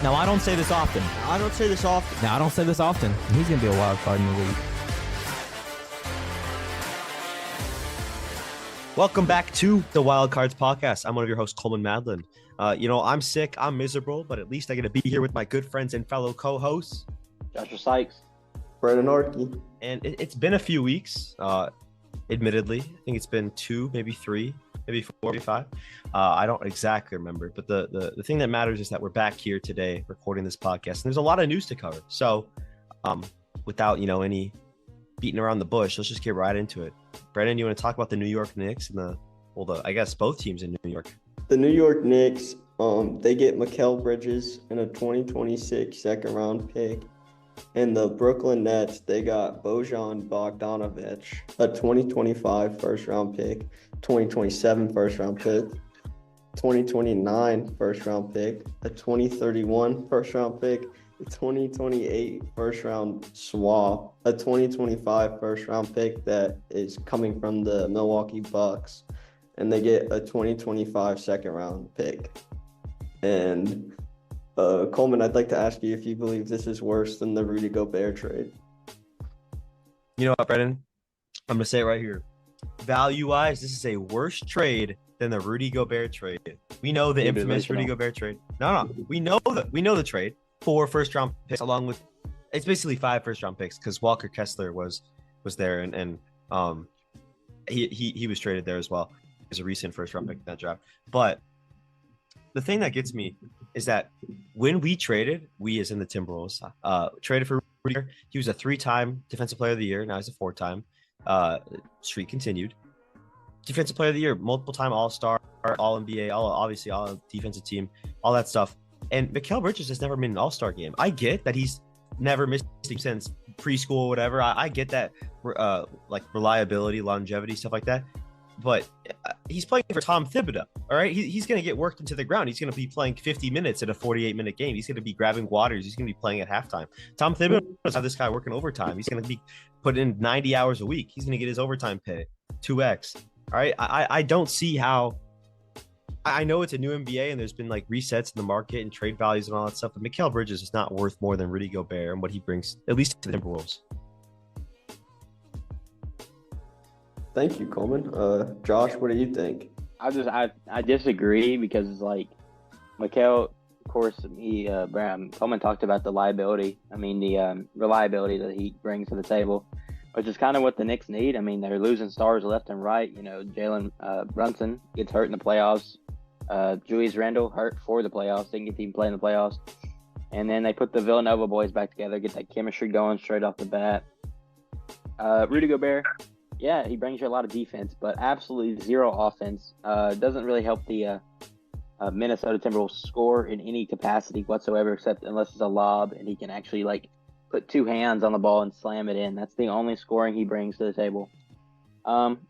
Now, I don't say this often. I don't say this often. Now, I don't say this often. He's going to be a wild card in the league. Welcome back to the Wildcards Podcast. I'm one of your hosts, Coleman Madlin. I'm sick. I'm miserable, but at least I get to be here with my good friends and fellow co-hosts, Joshua Sykes, Brandon Arkey. And it's been a few weeks, admittedly. I think it's been 2, maybe 3, maybe 4, maybe 5. I don't exactly remember, but the thing that matters is that we're back here today recording this podcast, and there's a lot of news to cover. So without, any beating around the bush, let's just get right into it. Brandon, you want to talk about the New York Knicks and I guess both teams in New York? The New York Knicks, they get Mikal Bridges in a 2026 second-round pick. And the Brooklyn Nets, they got Bojan Bogdanovic, a 2025 first-round pick, 2027 first-round pick, 2029 first-round pick, a 2031 first-round pick, a 2028 first-round swap, a 2025 first-round pick that is coming from the Milwaukee Bucks, and they get a 2025 second-round pick. And Coleman, I'd like to ask you if you believe this is worse than the Rudy Gobert trade. You know what, Brandon? I'm going to say it right here. Value-wise, this is a worse trade than the Rudy Gobert trade. We know the infamous Rudy Gobert trade. No. We know the trade. 4 first-round picks along with – it's basically 5 first-round picks because Walker Kessler was there and he was traded there as well. He was a recent first-round pick in that draft. But the thing that gets me is that when we traded, we as in the Timberwolves, traded for Rudy. He was a 3-time Defensive Player of the Year. Now he's a 4-time. Streak continued. Defensive Player of the Year, multiple-time All-Star, All-NBA, obviously All-Defensive Team, all that stuff. And Mikal Bridges has never made an All-Star game. I get that he's never missed since preschool or whatever. I get that, like reliability, longevity, stuff like that. But he's playing for Tom Thibodeau, all right? He's going to get worked into the ground. He's going to be playing 50 minutes in a 48-minute game. He's going to be grabbing waters. He's going to be playing at halftime. Tom Thibodeau does have this guy working overtime. He's going to be put in 90 hours a week. He's going to get his overtime pay, 2x, all right? I don't see how – I know it's a new NBA and there's been like resets in the market and trade values and all that stuff, but Mikal Bridges is not worth more than Rudy Gobert and what he brings, at least to the Timberwolves. Thank you, Coleman. Josh, what do you think? I disagree because it's like Mikal, of course, Coleman talked about the liability. The reliability that he brings to the table, which is kind of what the Knicks need. They're losing stars left and right. Jalen Brunson gets hurt in the playoffs. Julius Randle hurt for the playoffs. Didn't get to even play in the playoffs. And then they put the Villanova boys back together, get that chemistry going straight off the bat. Rudy Gobert, yeah, he brings you a lot of defense, but absolutely zero offense. Doesn't really help the Minnesota Timberwolves score in any capacity whatsoever, except unless it's a lob and he can actually put 2 hands on the ball and slam it in. That's the only scoring he brings to the table.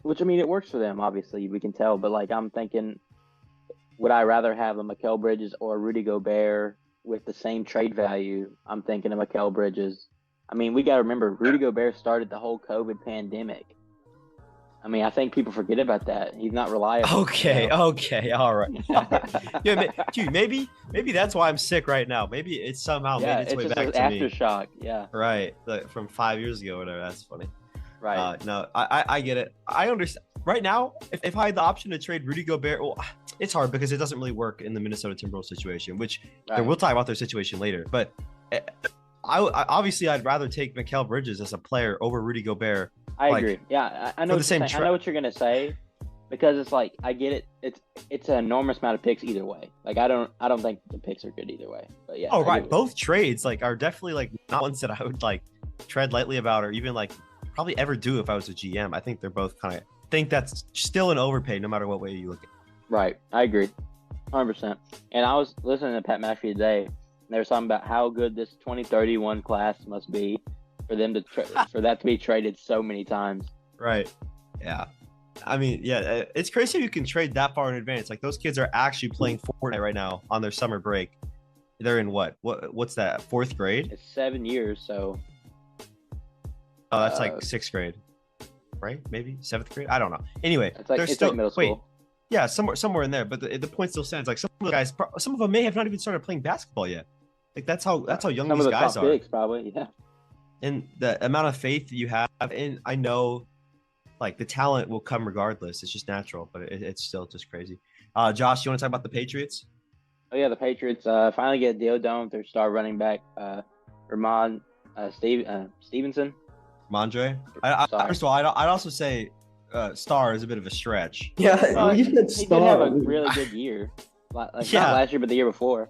Which it works for them. Obviously, we can tell. But I'm thinking, would I rather have a Mikal Bridges or a Rudy Gobert with the same trade value? I'm thinking of Mikal Bridges. We got to remember, Rudy Gobert started the whole COVID pandemic. I think people forget about that. He's not reliable. Okay, all right. Yeah, dude, maybe that's why I'm sick right now. Maybe it's somehow made its way back to me. Aftershock, yeah. Right, from 5 years ago or whatever. That's funny. Right. No, I get it. I understand. Right now, if I had the option to trade Rudy Gobert, well, it's hard because it doesn't really work in the Minnesota Timberwolves situation, which we'll talk about their situation later. But I'd rather take Mikal Bridges as a player over Rudy Gobert. I agree. Yeah, I know what I know what you're gonna say, because it's I get it. It's an enormous amount of picks either way. I don't think the picks are good either way. But yeah. Oh right, both trades are definitely not ones that I would tread lightly about or even probably ever do if I was a GM. I think they're both think that's still an overpay no matter what way you look at it. Right, I agree, 100%. And I was listening to Pat McAfee today, and they were talking about how good this 2031 class must be for them to for that to be traded so many times. Right. Yeah. It's crazy you can trade that far in advance. Those kids are actually playing Fortnite right now on their summer break. They're in what's that? 4th grade? It's 7 years, so. Oh, that's 6th grade, right? Maybe 7th grade. I don't know. Anyway, they're still middle school. Yeah, somewhere in there. But the point still stands. Some of the guys, some of them may have not even started playing basketball yet. Like that's how young Some these of the guys top are. picks, probably. Yeah. And the amount of faith that you have, and I know like the talent will come regardless. It's just natural, but it's still just crazy. Josh, you want to talk about the Patriots? Oh yeah, the Patriots finally get a deal done with their star running back, Stevenson. Mondre? Sorry. First of all, I'd also say star is a bit of a stretch. Yeah, you said He did have star. a really good year. Not Yeah. last year, but the year before.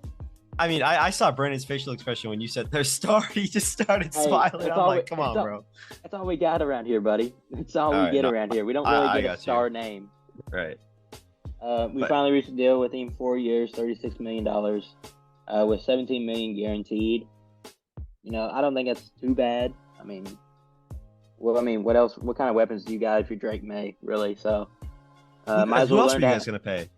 I mean, I saw Brandon's facial expression when you said their star. He just started Hey, smiling. that's I'm all like, we- come on, that's all- bro. That's all we got around here, buddy. That's all All we right, get no, around here. We don't I really get got a you. star name. Right. We But- finally reached a deal with him, 4 years, $36 million, with $17 million guaranteed. You know, I don't think that's too bad. I mean, what else? What kind of weapons do you got if you're Drake May, really? So, might as Who well else learn are you that. guys gonna pay?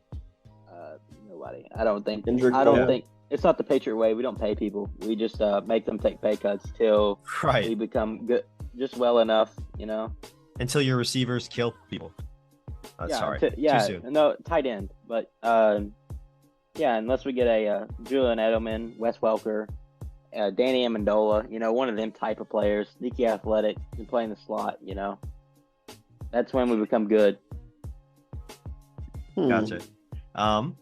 Nobody. I don't think. Kendrick I don't Bourne. think it's not the Patriot way. We don't pay people. We just make them take pay cuts till we Right. become good, just well enough. You know. Until your receivers kill people. Sorry. Too soon. no, tight end. But yeah, unless we get a Julian Edelman, Wes Welker, Danny Amendola, you know, one of them type of players, sneaky athletic, and playing the slot, you know, that's when we become good. Gotcha. And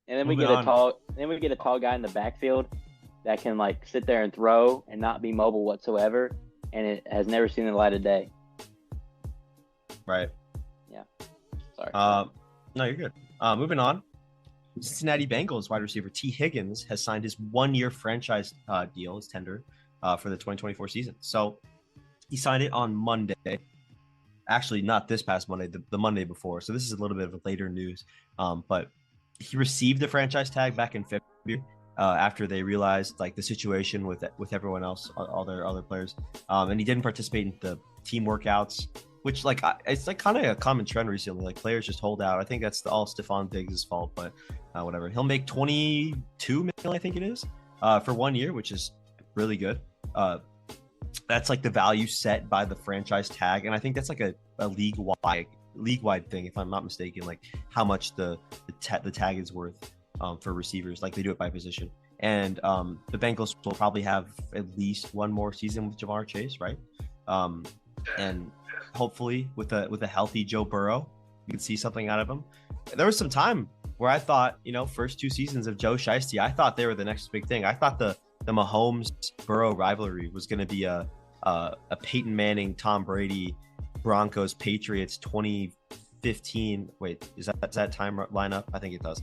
then we Moving get a tall guy in the backfield that can like sit there and throw and not be mobile whatsoever, and it has never seen the light of day. Right. Sorry. No, you're good. Moving on. Cincinnati Bengals wide receiver T. Higgins has signed his 1-year franchise deal, his tender, for the 2024 season. So he signed it on Monday. Actually, not this past Monday, the Monday before. So this is a little bit of a later news. But he received the franchise tag back in February after they realized like the situation with everyone else, all their other players. And he didn't participate in the team workouts, which like it's like kind of a common trend recently. Like players just hold out. I think that's all Stephon Diggs' fault, but whatever. He'll make $22 million, I think it is, for 1 year, which is really good. That's like the value set by the franchise tag, and I think that's like a league-wide thing, if I'm not mistaken. Like how much the tag is worth for receivers. Like they do it by position. And the Bengals will probably have at least one more season with Jamar Chase, right? And hopefully with a healthy Joe Burrow, you can see something out of him. There was some time where I thought, you know, first 2 seasons of Joe Shiesty, I thought they were the next big thing. I thought the Mahomes Burrow rivalry was going to be a Peyton Manning, Tom Brady, Broncos, Patriots 2015. Wait, is that time lineup? I think it does.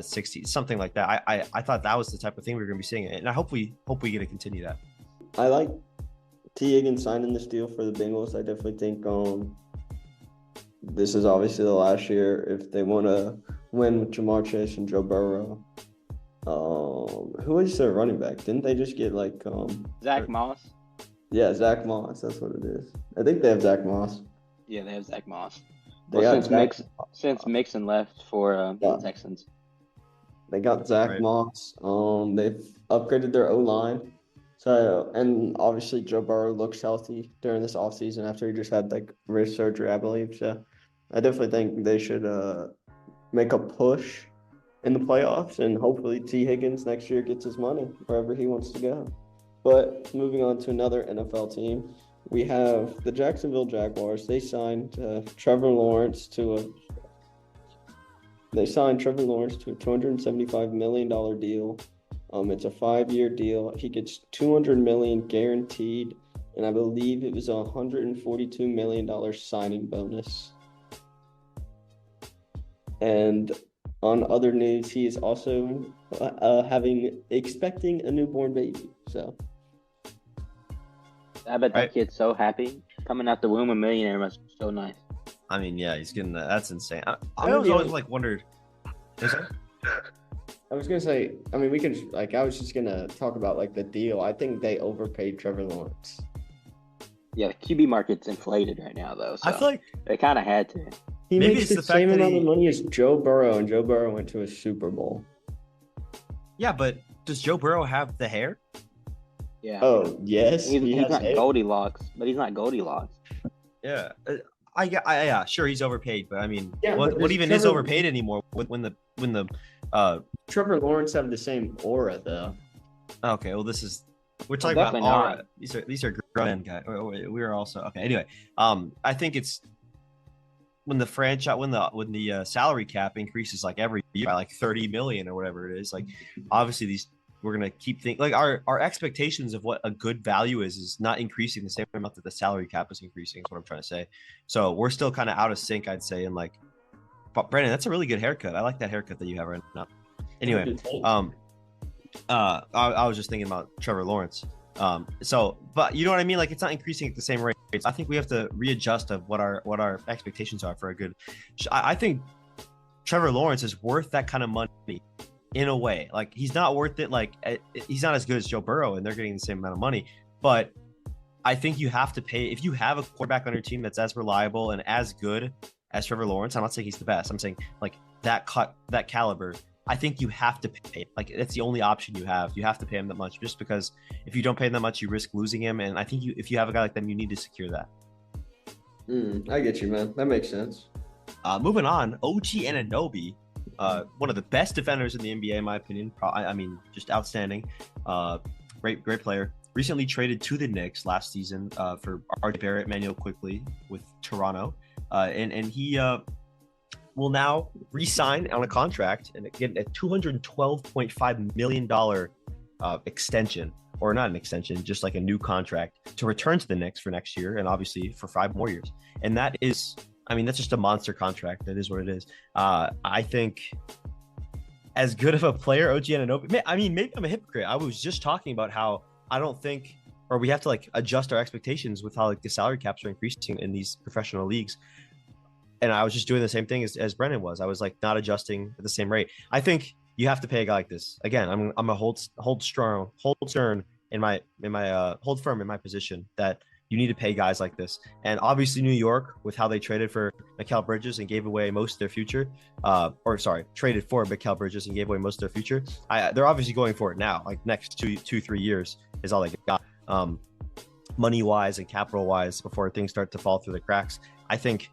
60, something like that. I thought that was the type of thing we were going to be seeing, and I hope we get to continue that. I like T. Higgins signing this deal for the Bengals. I definitely think this is obviously the last year if they want to win with Jamar Chase and Joe Burrow. Who is their running back? Didn't they just get like Zach Moss. Yeah, Zach Moss. That's what it is. I think they have Zach Moss. Yeah, they have Zach Moss. They got Since Mixon left for the Texans. They got Zach Right. Moss. They've upgraded their O-line. So, and obviously Joe Burrow looks healthy during this offseason after he just had like wrist surgery, I believe. So I definitely think they should make a push in the playoffs, and hopefully T. Higgins next year gets his money wherever he wants to go. But moving on to another NFL team, we have the Jacksonville Jaguars. They signed Trevor Lawrence to a $275 million deal. It's a 5-year deal. He gets $200 million guaranteed, and I believe it was a $142 million signing bonus. And on other news, he is also expecting a newborn baby. So I bet that Right. kid's so happy. Coming out the womb a millionaire must be so nice. I mean, yeah, he's getting that's insane. I gonna always be always honest. like wondered. Is it? I was gonna say, I mean, we can like I was just gonna talk about like the deal. I think they overpaid Trevor Lawrence. Yeah, the QB market's inflated right now, though. So I feel like they kind of had to. He Maybe makes it's the the fact same that amount he- of money as Joe Burrow, and Joe Burrow went to a Super Bowl. yeah, but does Joe Burrow have the hair? Yeah. Oh yes, he's he has not hair. Goldilocks, but he's not Goldilocks. Yeah, yeah, sure he's overpaid, but I mean, Yeah, what but even Trevor- is overpaid anymore when the Trevor Lawrence have the same aura though. Okay, well, we're talking about definitely not. these are grown men guys. We are also okay. Anyway, I think it's when the salary cap increases like every year by like 30 million or whatever it is. Like, obviously we're gonna keep thinking like our expectations of what a good value is not increasing the same amount that the salary cap is increasing. Is what I'm trying to say. So we're still kind of out of sync, I'd say. And like, but Brandon, that's a really good haircut. I like that haircut that you have right now. Anyway, I was just thinking about Trevor Lawrence. But you know what I mean? Like, it's not increasing at the same rate. I think we have to readjust of what our expectations are for a good. I think Trevor Lawrence is worth that kind of money in a way. Like, he's not worth it. Like, he's not as good as Joe Burrow, and they're getting the same amount of money. But I think you have to pay if you have a quarterback on your team that's as reliable and as good as Trevor Lawrence. I'm not saying he's the best. I'm saying like that caliber. I think you have to pay. Like, that's the only option you have. You have to pay him that much, just because if you don't pay him that much, you risk losing him. And I think if you have a guy like them, you need to secure that. I get you, man. That makes sense. Moving on, OG Anunoby, one of the best defenders in the NBA, in my opinion. I mean, just outstanding. Great player. Recently traded to the Knicks last season for RJ Barrett, Manuel quickly with Toronto, and he will now re-sign on a contract and get a $212.5 million extension, or not an extension, just like a new contract to return to the Knicks for next year, and obviously for 5 more years. And that is, I mean, that's just a monster contract. That is what it is. I think as good of a player, OG Anunoby, I mean, maybe I'm a hypocrite. I was just talking about how I don't think, or we have to like adjust our expectations with how like the salary caps are increasing in these professional leagues. And I was just doing the same thing as Brennan was. I was like not adjusting at the same rate. I think you have to pay a guy like this. Again, I'm a hold firm in my position that you need to pay guys like this. And obviously New York, with how they traded for Mikal Bridges and gave away most of their future, traded for Mikal Bridges and gave away most of their future. They're obviously going for it now. Like, next 2-3 years is all they got, money wise and capital wise, before things start to fall through the cracks. I think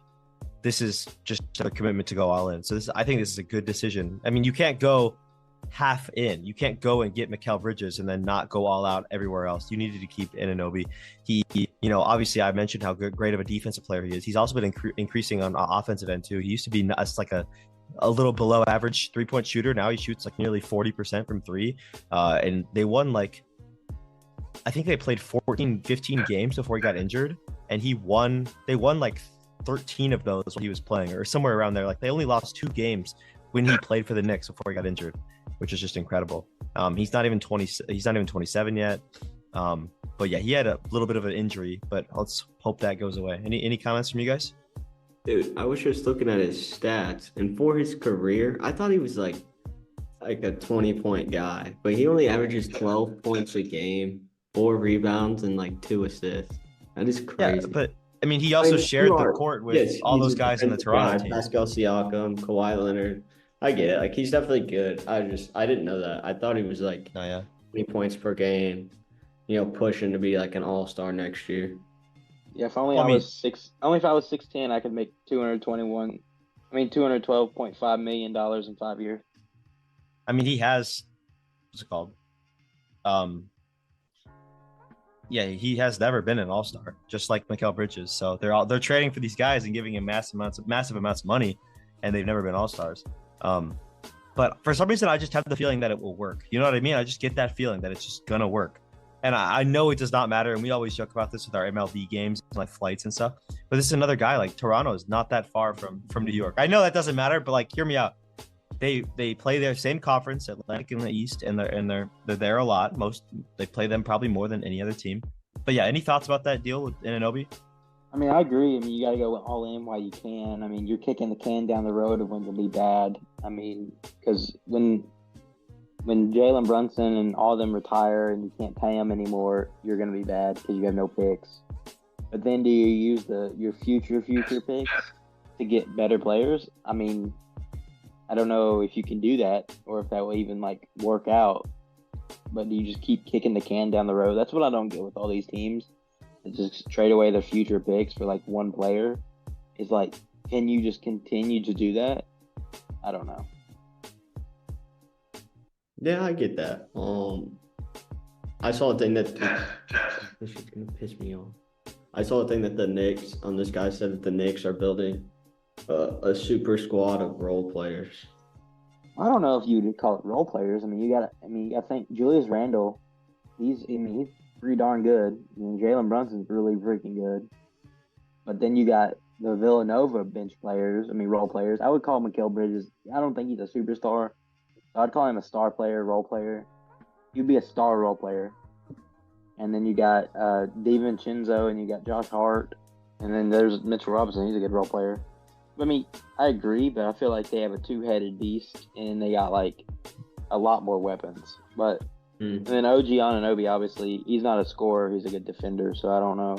this is just a commitment to go all in. So I think this is a good decision. I mean, you can't go half in. You can't go and get Mikal Bridges and then not go all out everywhere else. You needed to keep Anunoby. He obviously I mentioned how great of a defensive player he is. He's also been increasing on offensive end too. He used to be like a little below average 3-point shooter. Now he shoots like nearly 40% from 3. And they won I think they played 15 games before he got injured, and they won like 13 of those when he was playing, or somewhere around there. Like, they only lost 2 games when he played for the Knicks before he got injured, which is just incredible. He's not even 27 yet. But yeah, he had a little bit of an injury, but let's hope that goes away. Any comments from you guys? Dude, I was just looking at his stats, and for his career, I thought he was like a 20-point guy, but he only averages 12 points a game, 4 rebounds, and like 2 assists. That is crazy. Yeah, but I mean, he also shared the court with all those guys in the Toronto team. Pascal Siakam, Kawhi Leonard. I get it. Like, he's definitely good. I didn't know that. I thought he was like 20 points per game, pushing to be like an all-star next year. Yeah, if I was 6'10", I could make $212.5 million in 5 years. I mean, he has, what's it called? He has never been an all-star, just like Mikal Bridges. So they're trading for these guys and giving him massive amounts of money, and they've never been all-stars. But for some reason, I just have the feeling that it will work. You know what I mean? I just get that feeling that it's just gonna work. And I know it does not matter, and we always joke about this with our MLB games, like flights and stuff. But this is another guy. Like, Toronto is not that far from New York. I know that doesn't matter, but like, hear me out. They play their same conference, Atlantic in the East, and they're there a lot. They play them probably more than any other team. But yeah, any thoughts about that deal with Anunoby? I mean, I agree. I mean, you got to go all in while you can. I mean, you're kicking the can down the road of when it'll be bad. I mean, because when Jalen Brunson and all of them retire and you can't pay them anymore, you're going to be bad because you have no picks. But then do you use your future picks to get better players? I mean, I don't know if you can do that or if that will even like work out. But do you just keep kicking the can down the road? That's what I don't get with all these teams. They just trade away their future picks for like one player. It's like, can you just continue to do that? I don't know. Yeah, I get that. I saw a thing that this is gonna piss me off. I saw a thing that the Knicks, this guy said that the Knicks are building a super squad of role players. I don't know if you'd call it role players. I think Julius Randle, he's pretty darn good. Jalen Brunson's really freaking good. But then you got the Villanova bench players, role players. I would call Mikal Bridges. I don't think he's a superstar. So I'd call him a star player, role player. You'd be a star role player. And then you got DiVincenzo, and you got Josh Hart. And then there's Mitchell Robinson. He's a good role player. I agree, but I feel like they have a two-headed beast, and they got, a lot more weapons. But and then OG Anunoby, obviously, he's not a scorer. He's a good defender, so I don't know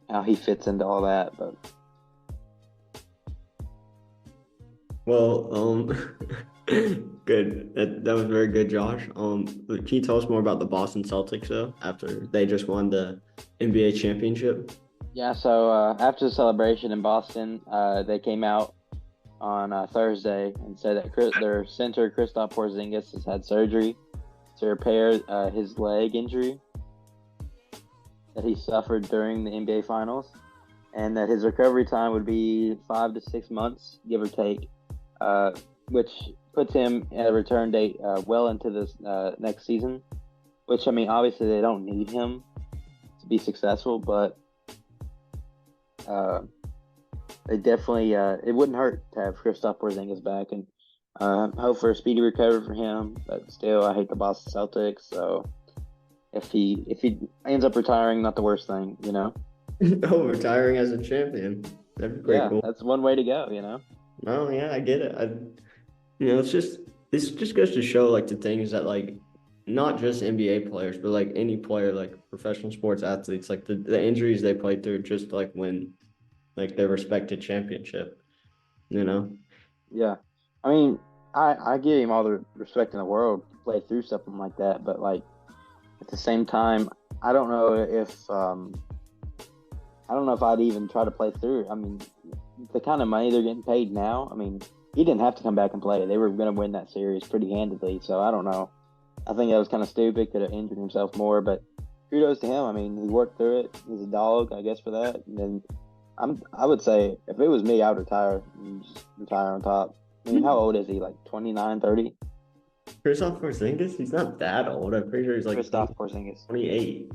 how he fits into all that. But Well, good. That was very good, Josh. Can you tell us more about the Boston Celtics, though, after they just won the NBA championship? yeah, so after the celebration in Boston, they came out on Thursday and said that their center, Kristaps Porzingis, has had surgery to repair his leg injury that he suffered during the NBA Finals, and that his recovery time would be 5 to 6 months, give or take, which puts him at a return date well into this next season, which, obviously they don't need him to be successful, but they definitely, it wouldn't hurt to have Kristaps Porzingis back, and hope for a speedy recovery for him, but still, I hate the Boston Celtics, so if he ends up retiring, not the worst thing, Oh, retiring as a champion. That'd be pretty cool. That's one way to go, Oh, yeah, I get it. This just goes to show, the things that, not just NBA players, but, any player, professional sports athletes, the injuries they play through just, win, their respected championship, Yeah. I give him all the respect in the world to play through something like that, but, at the same time, I don't know if I'd even try to play through it. The kind of money they're getting paid now, he didn't have to come back and play. They were going to win that series pretty handedly, so I don't know. I think that was kind of stupid. Could have injured himself more, but kudos to him. He worked through it. He's a dog, I guess, for that. And then I would say if it was me, I would retire and just retire on top. How old is he? 29, 30? Kristaps Porzingis? He's not that old. I'm pretty sure he's Kristaps Porzingis. 28.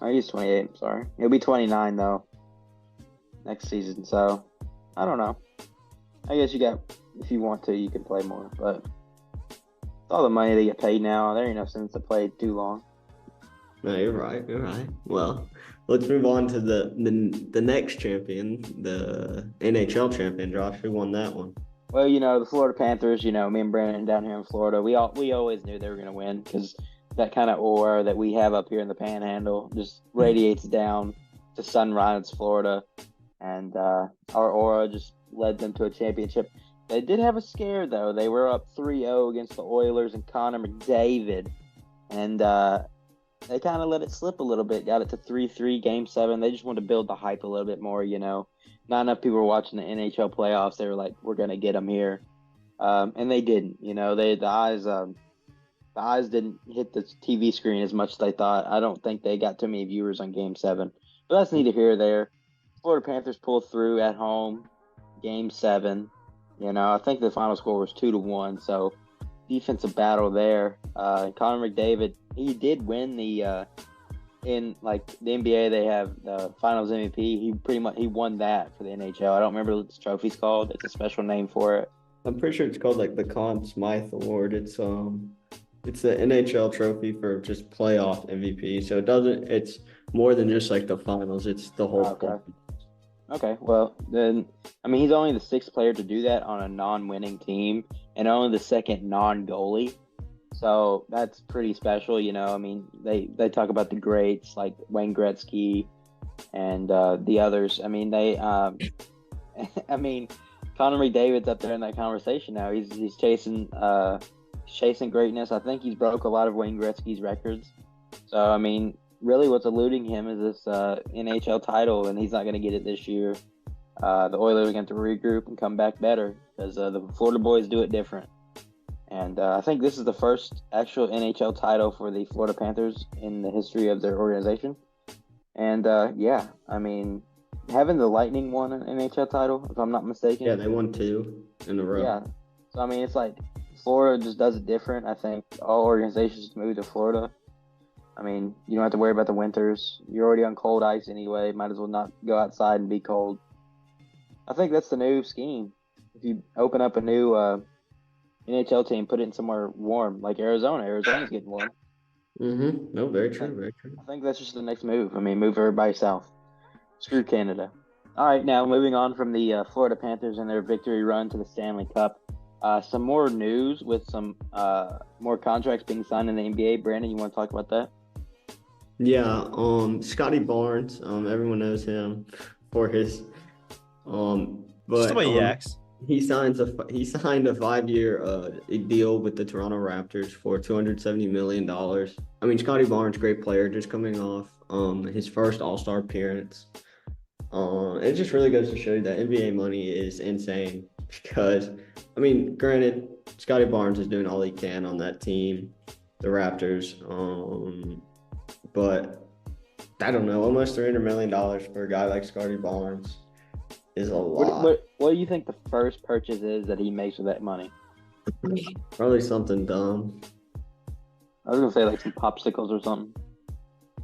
Oh, he's 28. I'm sorry. He'll be 29 though next season. So I don't know. I guess if you want to, you can play more. But with all the money they get paid now, there ain't no sense to play too long. No, you're right. Well, let's move on to the next champion, the NHL champion, Josh. Who won that one? Well, the Florida Panthers, me and Brandon down here in Florida, we always knew they were going to win because that kind of aura that we have up here in the Panhandle just radiates down to Sunrise, Florida. And our aura just led them to a championship. They did have a scare, though. They were up 3-0 against the Oilers and Connor McDavid. And they kind of let it slip a little bit, got it to 3-3, Game 7. They just wanted to build the hype a little bit more, Not enough people were watching the NHL playoffs. They were like, we're going to get them here. And they didn't. The eyes didn't hit the TV screen as much as they thought. I don't think they got too many viewers on Game 7. But that's neither here nor there. Florida Panthers pulled through at home, Game 7. I think the final score was 2-1. So defensive battle there. Connor McDavid, he did win the in the NBA. They have the Finals MVP. He won that for the NHL. I don't remember what this trophy's called. It's a special name for it. I'm pretty sure it's called the Conn Smythe Award. It's the NHL trophy for just playoff MVP. So it's more than just the finals. It's the whole. Okay. Well, then he's only the 6th player to do that on a non-winning team, and only the 2nd non-goalie. So that's pretty special, They talk about the greats like Wayne Gretzky and the others. Connor McDavid's up there in that conversation now. He's chasing greatness. I think he's broke a lot of Wayne Gretzky's records. So really, what's eluding him is this NHL title, and he's not going to get it this year. The Oilers are going to regroup and come back better because the Florida boys do it different. And I think this is the first actual NHL title for the Florida Panthers in the history of their organization. And yeah, I mean, having the Lightning won an NHL title, if I'm not mistaken. Yeah, they won 2 in a row. Yeah. So, I mean, it's like Florida just does it different. I think all organizations move to Florida. I mean, you don't have to worry about the winters. You're already on cold ice anyway. Might as well not go outside and be cold. I think that's the new scheme. If you open up a new NHL team, put it in somewhere warm, like Arizona. Arizona's getting warm. Mm-hmm. No, very true, very true. I think that's just the next move. I mean, move everybody south. Screw Canada. All right, now moving on from the Florida Panthers and their victory run to the Stanley Cup. Some more news with some more contracts being signed in the NBA. Brandon, you want to talk about that? Yeah, Scotty Barnes, everyone knows him for his but Somebody acts. he signed a 5-year deal with the Toronto Raptors for $270 million. I mean, Scotty Barnes, great player, just coming off his first All-Star appearance. It just really goes to show you that NBA money is insane because, I mean, granted, Scotty Barnes is doing all he can on that team, the Raptors. But I don't know, almost $300 million for a guy like Scotty Barnes is a lot. What do you think the first purchase is that he makes with that money? Probably something dumb. I was gonna say like some popsicles or something,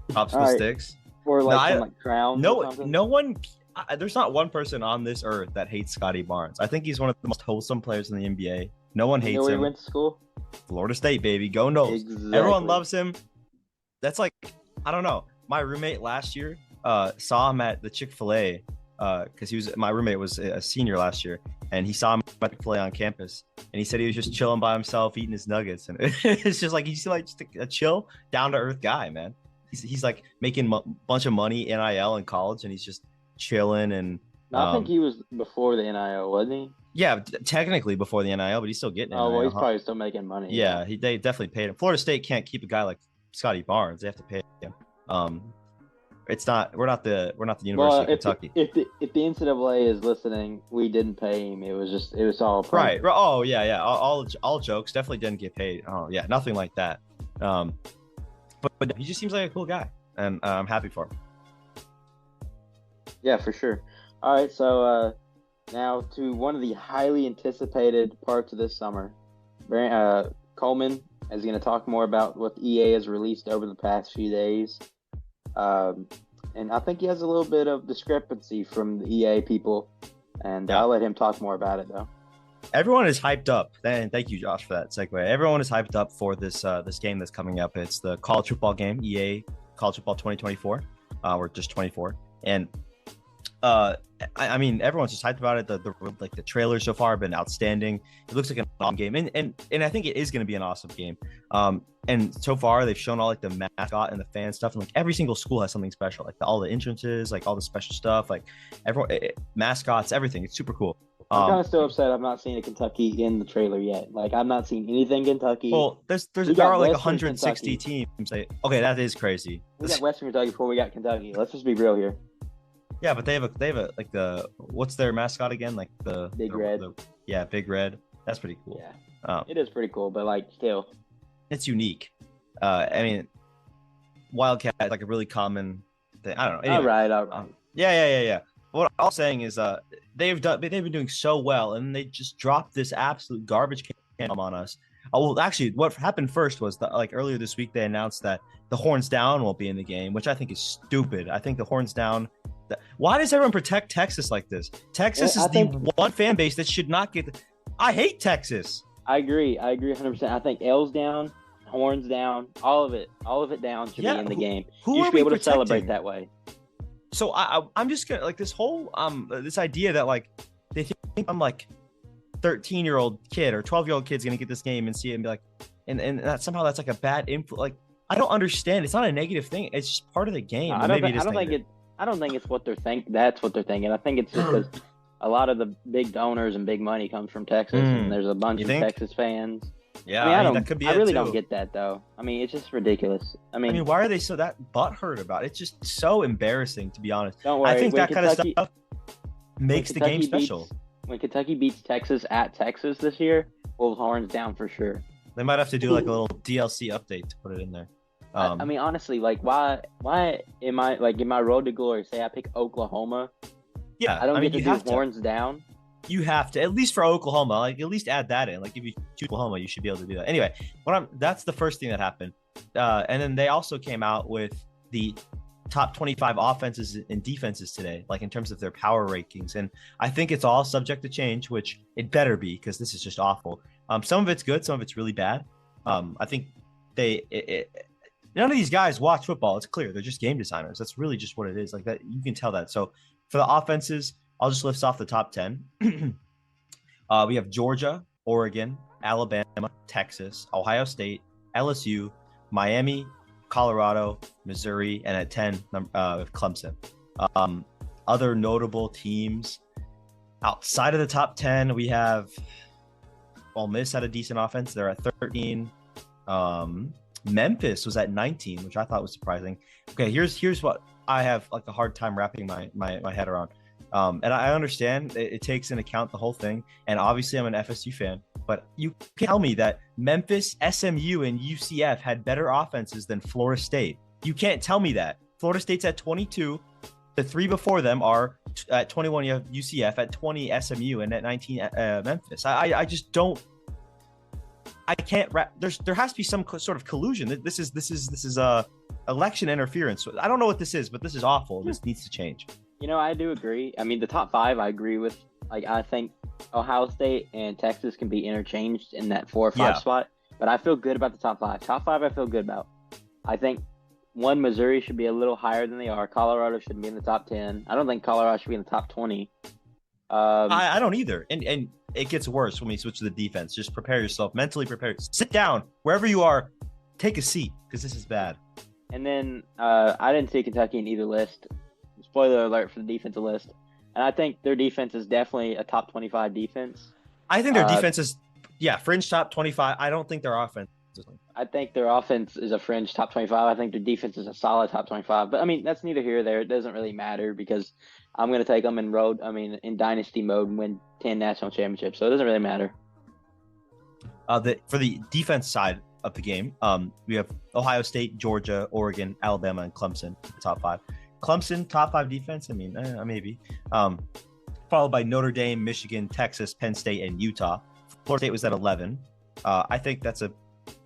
Popsicle sticks. or like No, some like crowns. or something. No one. There's not one person on this earth that hates Scotty Barnes. I think he's one of the most wholesome players in the NBA. No one You know hates where him. he went to school? Florida State, baby. Go Noles. Exactly. Everyone loves him. That's like, I don't know. My roommate last year saw him at the Chick-fil-A because my roommate was a senior last year, and he saw him at Chick-fil-A on campus, and he said he was just chilling by himself eating his nuggets, and it's just like, you see, like, just a chill, down-to-earth guy, man. He's like making a bunch of money NIL in college, and he's just chilling. And No, I think he was before the NIL, wasn't he? yeah, technically before the NIL, but he's still getting it. Oh, well, he's probably still making money. Yeah, they definitely paid him. Florida State can't keep a guy like Scotty Barnes. They have to pay him. We're not the University of Kentucky. If the NCAA is listening, we didn't pay him. It was all Right. Oh yeah. All jokes. Definitely didn't get paid. Oh yeah, nothing like that. But he just seems like a cool guy, and I'm happy for him. Yeah, for sure. All right, so now to one of the highly anticipated parts of this summer. Coleman is going to talk more about what EA has released over the past few days. And I think he has a little bit of discrepancy from the EA people, and I'll let him talk more about it, though. Everyone is hyped up, and thank you, Josh, for that segue. Everyone is hyped up for this game that's coming up. It's the college football game, EA College Football 2024, or just 24. And I mean, everyone's just hyped about it. The trailers so far have been outstanding. It looks like an awesome game, and I think it is going to be an awesome game. And so far they've shown all like the mascot and the fan stuff, and like every single school has something special, like all the entrances, like all the special stuff, like everyone mascots, everything. It's super cool. I'm kind of still upset I'm not seeing a Kentucky in the trailer yet. Like, I'm not seeing anything Kentucky. Well, there are like 160 teams. Okay, that is crazy. We got Western Kentucky before we got Kentucky. Let's just be real here. Yeah, but they have a like what's their mascot again? Like the Big Red. Yeah, Big Red. That's pretty cool. Yeah, it is pretty cool, but like still, it's unique. I mean, Wildcat is like a really common thing. I don't know. Anyway, all right. Yeah. What I'm saying is, they've been doing so well, and they just dropped this absolute garbage can on us. Oh, well, actually, what happened first was that, like, earlier this week they announced that the Horns Down won't be in the game, which I think is stupid. I think the Horns Down. Why does everyone protect Texas like this? Texas is the one fan base that should not get. I hate Texas. I agree 100%. I think L's down, Horns down, all of it down should be in the game. You should be able to celebrate that way. So I'm just gonna like this whole this idea that like they think I'm like 13-year-old kid or 12-year-old kid's gonna get this game and see it and be like, and that somehow that's like a bad influence. Like, I don't understand. It's not a negative thing. It's just part of the game. I don't think it's what they're thinking. That's what they're thinking. I think it's just because a lot of the big donors and big money comes from Texas, and there's a bunch of Texas fans. Yeah, I mean, that could be. I really don't get that though. I mean, it's just ridiculous. I mean, why are they so that butthurt about it? It's just so embarrassing, to be honest. Don't worry. I think that kind of stuff makes the game special. When Kentucky beats Texas at Texas this year, Wolves horns down for sure. They might have to do like a little DLC update to put it in there. I mean, honestly, like, why am I like in my road to glory? Say I pick Oklahoma. Yeah, I don't mean, get to you have do horns down. You have to, at least for Oklahoma, like at least add that in. Like if you choose Oklahoma, you should be able to do that. Anyway, that's the first thing that happened. And then they also came out with the top 25 offenses and defenses today, like in terms of their power rankings. And I think it's all subject to change, which it better be, because this is just awful. Some of it's good, some of it's really bad. I think none of these guys watch football. It's clear. They're just game designers. That's really just what it is. Like that, you can tell that. So for the offenses, I'll just list off the top 10. We have Georgia, Oregon, Alabama, Texas, Ohio State, LSU, Miami, Colorado, Missouri, and at 10, Clemson. Other notable teams outside of the top 10, we have Ole Miss had a decent offense. They're at 13. Memphis was at 19, which I thought was surprising. Okay, here's what I have like a hard time wrapping my head around. And I understand it takes into account the whole thing. And obviously I'm an FSU fan, but you can tell me that Memphis, SMU, and UCF had better offenses than Florida State. You can't tell me that. Florida State's at 22. The three before them are at 21. You have UCF at 20, SMU, and at 19, Memphis. I just don't. I can't wrap. There has to be some sort of collusion. This is election interference. I don't know what this is, but this is awful. This needs to change. You know, I do agree. I mean, the top 5 I agree with. Like, I think Ohio State and Texas can be interchanged in that 4 or 5 spot. But I feel good about the top 5. Top 5 I feel good about. I think Missouri should be a little higher than they are. Colorado shouldn't be in the top 10. I don't think Colorado should be in the top 20. I don't either. And it gets worse when we switch to the defense. Just prepare yourself. Mentally prepare. Sit down. Wherever you are, take a seat, because this is bad. And then I didn't see Kentucky in either list. Spoiler alert for the defensive list. And I think their defense is definitely a top 25 defense. I think their defense is, fringe top 25. I don't think their offense is. I think their offense is a fringe top 25. I think their defense is a solid top 25. But, I mean, that's neither here or there. It doesn't really matter because I'm going to take them in dynasty mode and win 10 national championships. So it doesn't really matter. For the defense side of the game, we have Ohio State, Georgia, Oregon, Alabama, and Clemson, the top 5. Clemson, top 5 defense. I mean, maybe. Followed by Notre Dame, Michigan, Texas, Penn State, and Utah. Florida State was at 11. I think that's a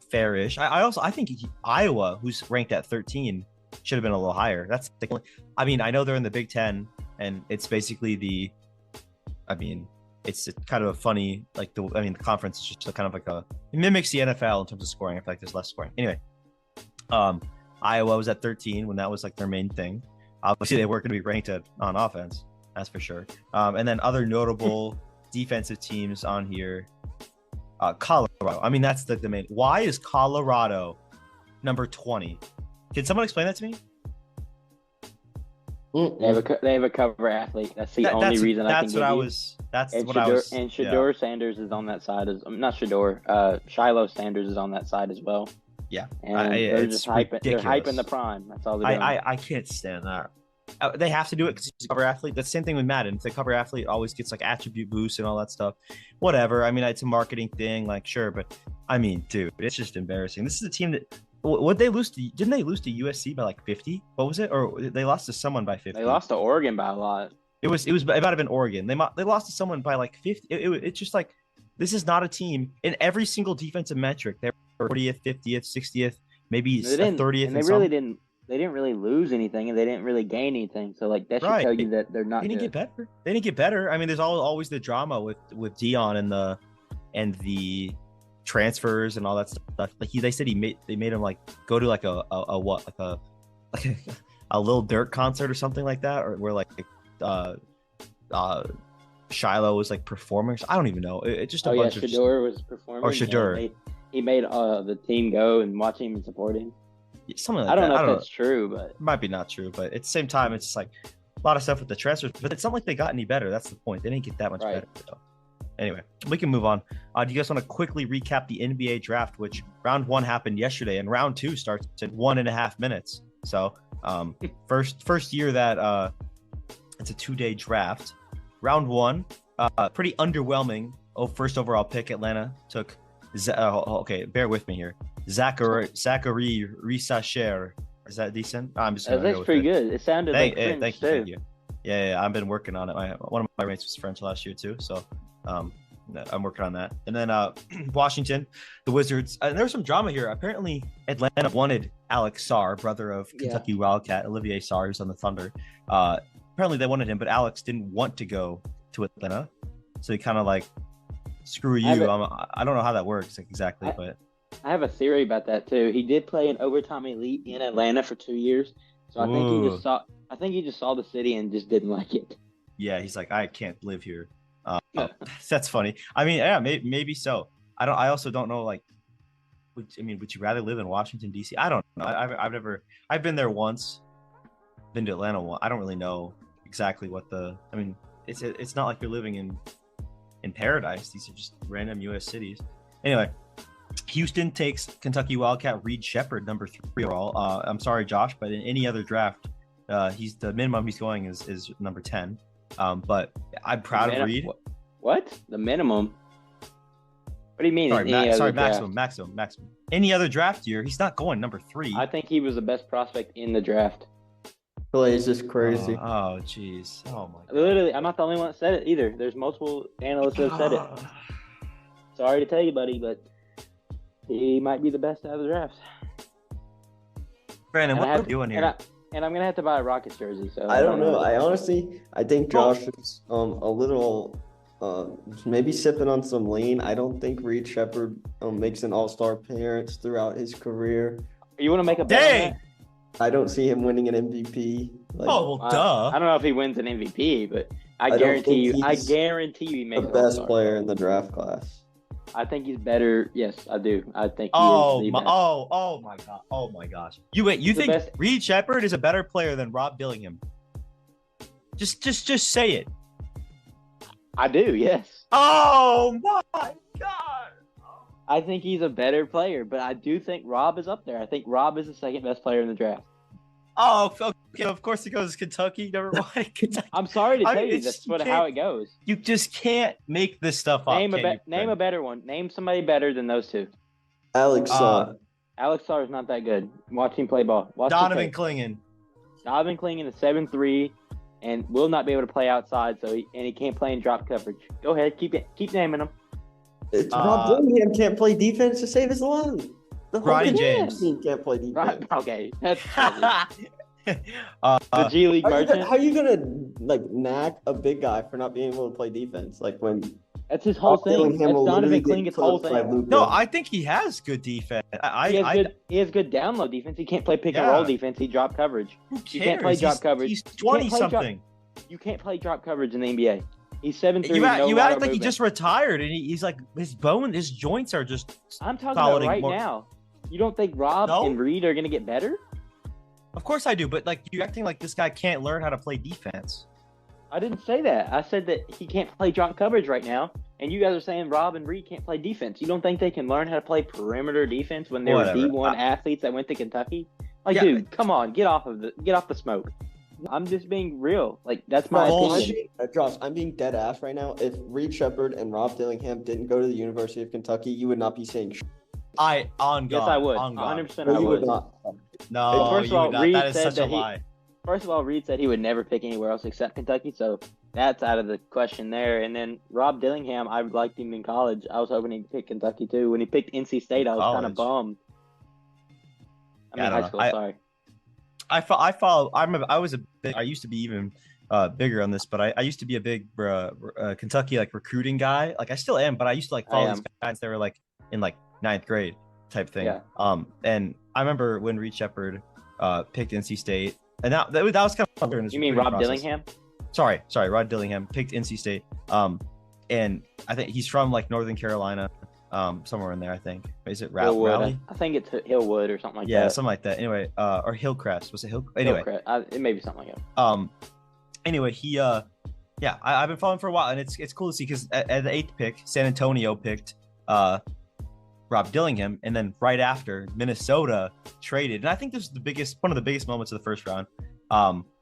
fair-ish. I think Iowa, who's ranked at 13, should have been a little higher. That's the only, I mean, I know they're in the Big Ten, and it's basically it's kind of a funny, like the conference is just kind of like it mimics the NFL in terms of scoring. I feel like there's less scoring. Anyway, Iowa was at 13 when that was like their main thing. Obviously, they weren't going to be ranked on offense, that's for sure. And then other notable defensive teams on here, Colorado. I mean, that's the main. Why is Colorado number 20? Can someone explain that to me? They have a cover athlete. That's the only reason I can give you. That's and what I was. And Shador Sanders is on that side. Not Shador. Shiloh Sanders is on that side as well. Yeah, and they're just hyping. They're hyping the prime. That's all they're doing. I can't stand that. They have to do it because he's a cover athlete. That's the same thing with Madden. If the cover athlete always gets like attribute boosts and all that stuff, whatever. I mean, it's a marketing thing, like sure, but I mean, dude, it's just embarrassing. This is a team that what they lose to? Didn't they lose to USC by like 50? What was it? Or they lost to someone by 50? They lost to Oregon by a lot. It might have been Oregon. They lost to someone by like 50. It's just like this is not a team in every single defensive metric. They're 40th, 50th, 60th, maybe 30th. And they didn't really lose anything, and they didn't really gain anything. So like that should tell you that they're not. They didn't get better. They didn't get better. I mean, there's always the drama with Dion and the transfers and all that stuff. Like they said they made him like go to like a Lil Durk concert or something like that, or where like Shiloh was like performing. I don't even know. It's just a bunch of Shador was performing. Or Shador. He made the team go and watch him and support him. Something like I don't that. know if that's true, but it might be not true. But at the same time, it's just like a lot of stuff with the transfers. But it's not like they got any better. That's the point. They didn't get that much better. So. Anyway, we can move on. Do you guys want to quickly recap the NBA draft, which round 1 happened yesterday, and round 2 starts in 1.5 minutes. So first year that it's a 2-day draft. Round 1, pretty underwhelming first overall pick, Atlanta took. Okay, bear with me here. Zachary Risacher. Is that decent? I'm just gonna That's go with pretty it. good. It sounded like French thank too. you. Yeah, I've been working on it. One of my roommates was French last year too, so I'm working on that. And then Washington, the Wizards. And there was some drama here. Apparently, Atlanta wanted Alex Sarr, brother of Kentucky Wildcat Olivier Sarr, who's on the Thunder. Apparently, they wanted him, but Alex didn't want to go to Atlanta, so he kind of like, screw you. I don't know how that works exactly, but I have a theory about that too. He did play an overtime elite in Atlanta for 2 years, so I think he just saw the city and just didn't like it. Yeah, he's like, I can't live here. That's funny. I mean, yeah, maybe so. I also don't know. Like, would you rather live in Washington D.C.? I don't know. I've been there once. Been to Atlanta once. I don't really know exactly what it's not like you're living in paradise. These are just random U.S. cities. Anyway, Houston takes Kentucky Wildcat Reed Shepherd, number 3 overall. I'm sorry, Josh, but in any other draft, he's the minimum he's going is number 10. But I'm proud of Reed. What? The minimum? What do you mean? Maximum. Any other draft year, he's not going number 3. I think he was the best prospect in the draft. Play is just crazy. Oh, jeez. Oh, my God. Literally, I'm not the only one that said it either. There's multiple analysts that have said it. Sorry to tell you, buddy, but he might be the best out of the draft. Brandon, what are we doing here? And I'm going to have to buy a Rockets jersey. So I don't know. I think Josh is a little maybe sipping on some lean. I don't think Reed Shepherd makes an all-star appearance throughout his career. You want to make a bet on that? I don't see him winning an MVP. Duh. I don't know if he wins an MVP, but I guarantee you he makes the best player in the draft class. I think he's better. Yes, I do. I think he is the best. Oh my God. Oh my gosh. You think Reed Shepherd is a better player than Rob Dillingham? Just say it. I do, yes. Oh my God. I think he's a better player, but I do think Rob is up there. I think Rob is the second best player in the draft. Oh, okay. Of course he goes Kentucky. Never mind. Kentucky. I'm sorry to tell you, that's how it goes. You just can't make this stuff up. Name a better one. Name somebody better than those two. Alex Sarr. Alex Sarr is not that good. Watch him play ball. Donovan Clingan. Donovan Clingan is 7'3", and will not be able to play outside. He can't play in drop coverage. Go ahead, keep naming them. Rob Dillingham can't play defense to save his life. The Ronnie James team can't play defense. Okay, that's the G League merchant. How are you gonna knack a big guy for not being able to play defense? Like when that's his whole thing. That's Donovan Clingan's whole thing. No, I think he has good defense. He has good down low defense. He can't play pick and roll defense. He drop coverage. Who cares? You can't play drop coverage. He's 20-something. You can't play drop coverage in the NBA. He's 7'3". You act like he just retired, and he's like his joints are just. I'm talking about right now. You don't think Rob and Reed are gonna get better? Of course I do, but you're acting like this guy can't learn how to play defense. I didn't say that. I said that he can't play drop coverage right now, and you guys are saying Rob and Reed can't play defense. You don't think they can learn how to play perimeter defense when they were D1 athletes that went to Kentucky? Dude, come on, get off the smoke. I'm just being real. That's my opinion. Josh, I'm being dead ass right now. If Reed Shepherd and Rob Dillingham didn't go to the University of Kentucky, you would not be saying Yes, I would. 100% I would. No, first of all, Reed that is said such a lie. First of all, Reed said he would never pick anywhere else except Kentucky, so that's out of the question there. And then Rob Dillingham, I liked him in college. I was hoping he'd pick Kentucky too. When he picked NC State, I was kind of bummed. High school. Sorry. I used to be even bigger on this, but I used to be a big Kentucky recruiting guy. I still am, but I used to follow these guys. They were in ninth grade type thing. Yeah. And I remember when Reed Shepherd picked NC State, and that was kind of fun. You mean Rob Dillingham? Sorry, Rod Dillingham picked NC State. And I think he's from Northern Carolina, somewhere in there. I think is it Raleigh? I think it's Hillwood or something like that. Yeah, something like that. Anyway, or Hillcrest. Was it Hill? Anyway, it may be something like that. Anyway, he I've been following for a while, and it's cool to see because at the 8th pick, San Antonio picked Rob Dillingham, and then right after Minnesota traded, and I think this is one of the biggest moments of the first round.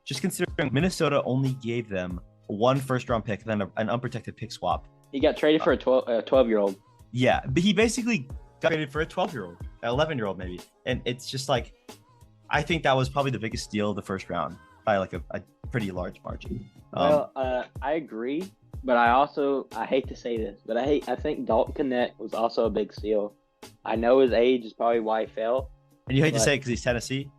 Just considering Minnesota only gave them one first-round pick, then an unprotected pick swap He got traded for a 12-year-old. Yeah, but he basically got traded for a 12-year-old, 11-year-old maybe, and it's just like, I think that was probably the biggest steal of the first round by like a pretty large margin. Well, I agree, but I hate to say this, but I think Dalton Knecht was also a big steal. I know his age is probably why he fell. And you hate to say it because he's Tennessee?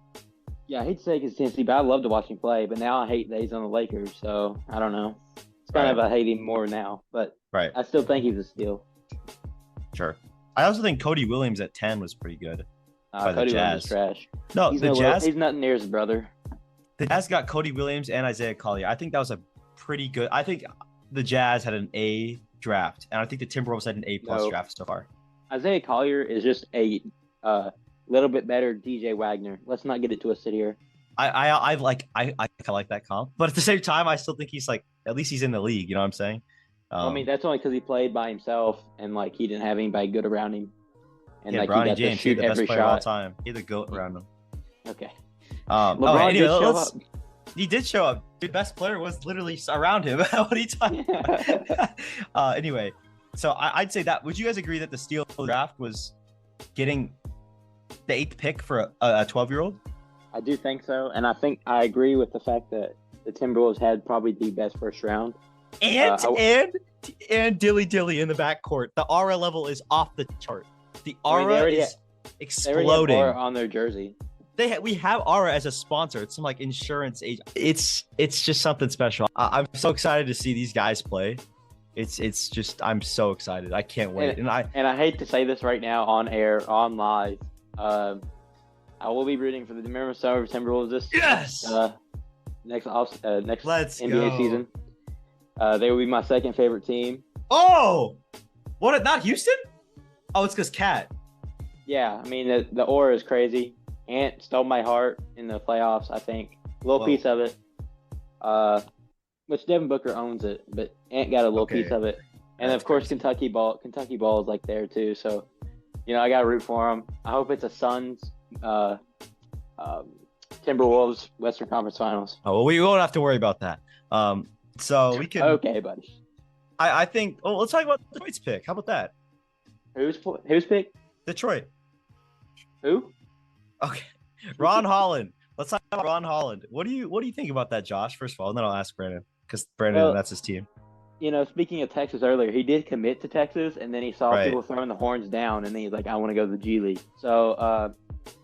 Yeah, I hate to say it because Tennessee, but I love to watch him play. But now I hate that he's on the Lakers, so I don't know. It's kind of I hate him more now, but I still think he's a steal. Sure. I also think Cody Williams at 10 was pretty good. By Cody the Williams Jazz. is trash. No, the Jazz. He's nothing near his brother. The Jazz got Cody Williams and Isaiah Collier. I think that was a pretty good. I think the Jazz had an A draft, and I think the Timberwolves had an A+ draft so far. Isaiah Collier is just a little bit better DJ Wagner. Let's not get it twisted here. I like that comp, but at the same time, I still think he's like, at least he's in the league. You know what I'm saying? I mean, that's only because he played by himself and like he didn't have anybody good around him. And yeah, like Bronny he got James, to shoot the best every player of all shot. time. He had the GOAT around him. Okay. Anyway, did show up. He did show up. The best player was literally around him. What are you talking about? Anyway, so I'd say that. Would you guys agree that the steal of the draft was getting the 8th pick for a 12-year-old? I do think so, and I think I agree with the fact that the Timberwolves had probably the best first round. And Dilly in the backcourt. The aura level is off the chart. The aura is exploding. They already have aura on their jersey. We have Aura as a sponsor. It's some like insurance agent. It's just something special. I'm so excited to see these guys play. It's just, I'm so excited. I can't wait. And I hate to say this right now on air, on live. I will be rooting for the Minnesota Timberwolves this next Let's NBA go. season. They will be my second favorite team. Oh, what? Not Houston? Oh, it's because Cat. Yeah, I mean the aura is crazy. Ant stole my heart in the playoffs, I think. A little piece of it. Which Devin Booker owns it, but Ant got a little piece of it. And of course, crazy. Kentucky ball is like there too. So, I got to root for them. I hope it's a Suns, Timberwolves Western Conference Finals. Oh, well, we won't have to worry about that. So we can. Okay, buddy. I think. Oh, let's talk about Detroit's pick. How about that? Who's pick? Detroit. Who? Okay, Ron Holland. Let's talk about Ron Holland. What do you think about that, Josh? First of all, and then I'll ask Brandon because Brandon, that's his team. Speaking of Texas earlier, he did commit to Texas, and then he saw people throwing the horns down, and then he's like, "I want to go to the G League." So,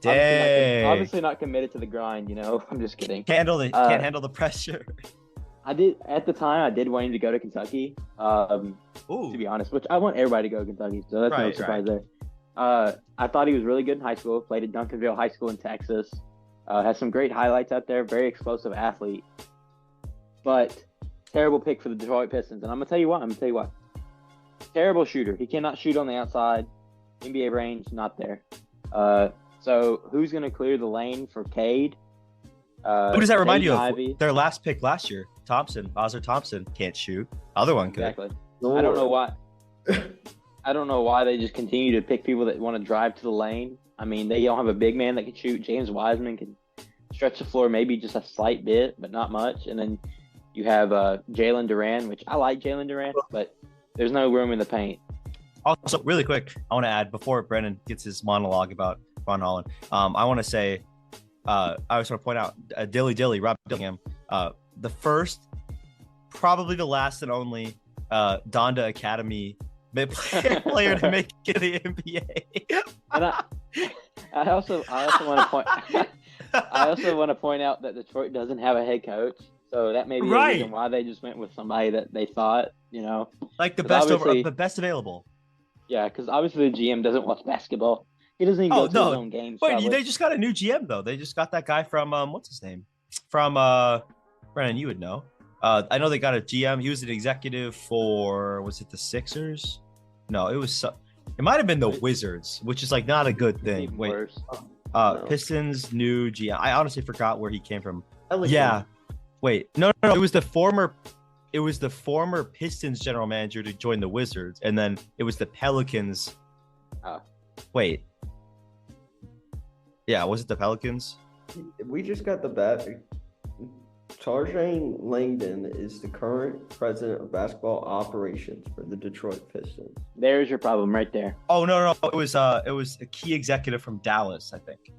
obviously not committed to the grind. I'm just kidding. Can't handle the pressure. I did at the time. I did want him to go to Kentucky. To be honest, which I want everybody to go to Kentucky, so that's no surprise there. I thought he was really good in high school. Played at Duncanville High School in Texas. Has some great highlights out there. Very explosive athlete. But terrible pick for the Detroit Pistons. And I'm going to tell you why. Terrible shooter. He cannot shoot on the outside. NBA range, not there. So who's going to clear the lane for Cade? Who does that remind you of? Ivy. Their last pick last year. Ozzer Thompson can't shoot. Other one could. Exactly. I don't know why. I don't know why they just continue to pick people that want to drive to the lane. I mean, they don't have a big man that can shoot. James Wiseman can stretch the floor maybe just a slight bit, but not much. And then you have Jalen Duran, which I like Jalen Duran, but there's no room in the paint. Also, really quick, I want to add before Brennan gets his monologue about Ron Holland. I want to say, I just want to point out Rob Dillingham, the first, probably the last and only Donda Academy player to make it to the NBA. And I also want to point out that Detroit doesn't have a head coach, so that may be the reason why they just went with somebody that they thought, like the best available. Yeah, because obviously the GM doesn't watch basketball. He doesn't even go to his own games. Wait, they just got a new GM though. They just got that guy from what's his name? From Brennan, you would know. I know they got a GM. He was an executive for, was it the Sixers? No, it might have been the Wizards, which is like not a good thing. Wait, Pistons new GM. I honestly forgot where he came from. Yeah, wait, no, it was the former Pistons general manager to join the Wizards, and then it was the Pelicans. Wait, yeah, was it the Pelicans? We just got the bat. Tarjane Langdon is the current president of basketball operations for the Detroit Pistons. There's your problem right there. Oh no, it was a key executive from Dallas, I think.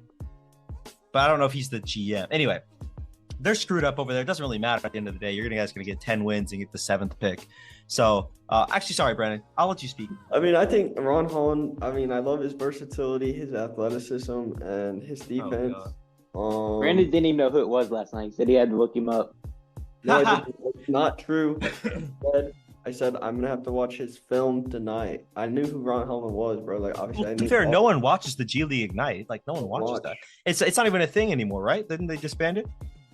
But I don't know if he's the GM. Anyway, they're screwed up over there. It doesn't really matter at the end of the day. You're guys gonna get 10 wins and get the 7th pick. So actually, sorry, Brandon. I'll let you speak. I mean, I think Ron Holland. I mean, I love his versatility, his athleticism, and his defense. Brandon didn't even know who it was last night. He said he had to look him up. No, it's not true. I said I'm gonna have to watch his film tonight. I knew who Ron Holland was, bro. Like obviously, Well, I to be knew fair, no one watches the G League Ignite. Like no one watches Watch. that. It's not even a thing anymore, right? Didn't they disband it?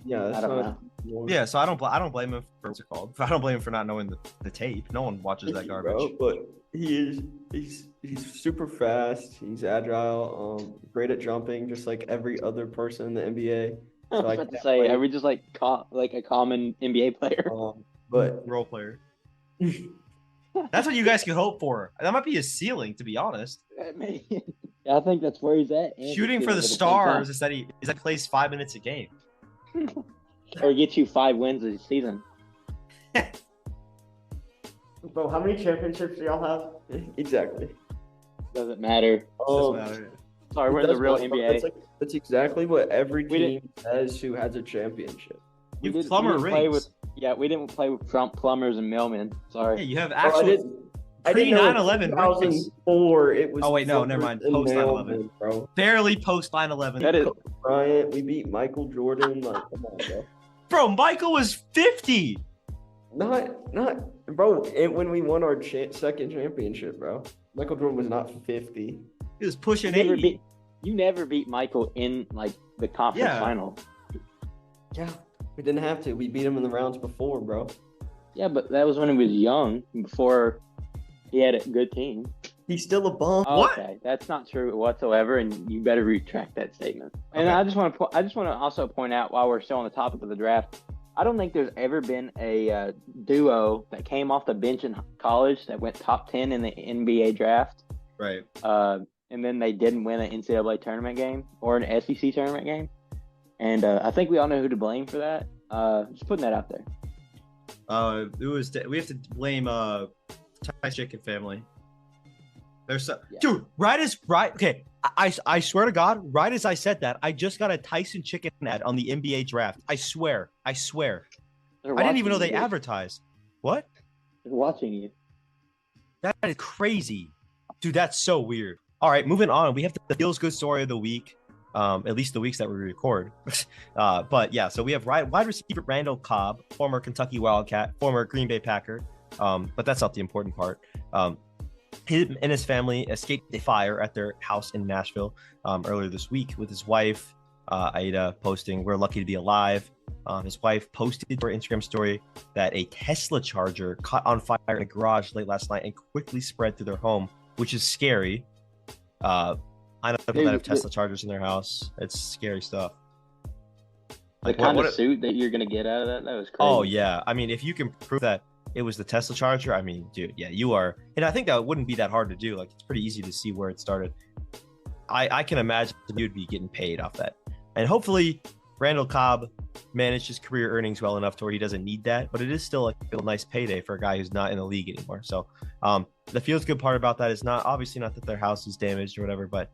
Yeah, that's I don't not. know. Yeah, so I don't blame him for what's it called. I don't blame him for not knowing the tape. No one watches that garbage. Bro, but he's super fast. He's agile. Great at jumping, just like every other person in the NBA. I was So I about to can't say, wait. are we just like a common NBA player? But Role player. That's what you guys could hope for. That might be his ceiling, to be honest. I think that's where he's at. and Shooting for the at same time. stars is that he plays 5 minutes a game. Or get you 5 wins a season. bro, how many championships do y'all have? Exactly. Doesn't matter. Doesn't matter. Sorry, we're in the real NBA. That's exactly what every We team says who has a championship. You didn't- plumber we didn't play rings. with- Yeah, we didn't play with plumbers and mailmen. Yeah, Sorry. you have Bro, actual pre 9/11 rings. 2004, it was. Oh, wait, no, never mind. plumbers and Post 9/11. mailmen, bro. Barely post 9/11. That is Bryant, we beat Michael Jordan. Like, come on, bro. Bro, Michael was 50. Not, bro. When we won our second championship, bro, Michael Jordan was not 50. He was pushing you never 80. beat Michael in like the conference Yeah. final. Yeah, we didn't have to. We beat him in the rounds before, bro. Yeah, but that was when he was young, before he had a good team. He's still a bum. What? Okay, that's not true whatsoever, and you better retract that statement. And Okay. I just want to also point out, while we're still on the topic of the draft, I don't think there's ever been a duo that came off the bench in college that went top 10 in the NBA draft, Right. and then they didn't win an NCAA tournament game or an SEC tournament game. And I think we all know who to blame for that. Just putting that out there. We have to blame Ty's chicken family. There's Yeah. dude, okay. I swear to God, right as I said that, I just got a Tyson chicken ad on the NBA draft. I swear. They're I didn't even know they watching you. advertised. What? They're watching you. That is crazy. Dude, that's so weird. All right, moving on. We have the feels good story of the week. At least the weeks that we record. But yeah, so we have wide receiver Randall Cobb, former Kentucky Wildcat, former Green Bay Packer. But that's not the important part. Him and his family escaped a fire at their house in Nashville earlier this week with his wife, Aida, posting, "We're lucky to be alive." His wife posted to her Instagram story that a Tesla charger caught on fire in a garage late last night and quickly spread through their home, which is scary. I know people that have Tesla chargers in their house. It's scary stuff. The kind of suit that you're gonna get out of that was crazy. Oh yeah, I mean, if you can prove that it was the Tesla charger, I mean, dude, yeah, you are. And I think that wouldn't be that hard to do. Like, it's pretty easy to see where it started. I can imagine you'd be getting paid off that. And hopefully Randall Cobb managed his career earnings well enough to where he doesn't need that, but it is still a nice payday for a guy who's not in the league anymore. So the feels good part about that is obviously not that their house is damaged or whatever, but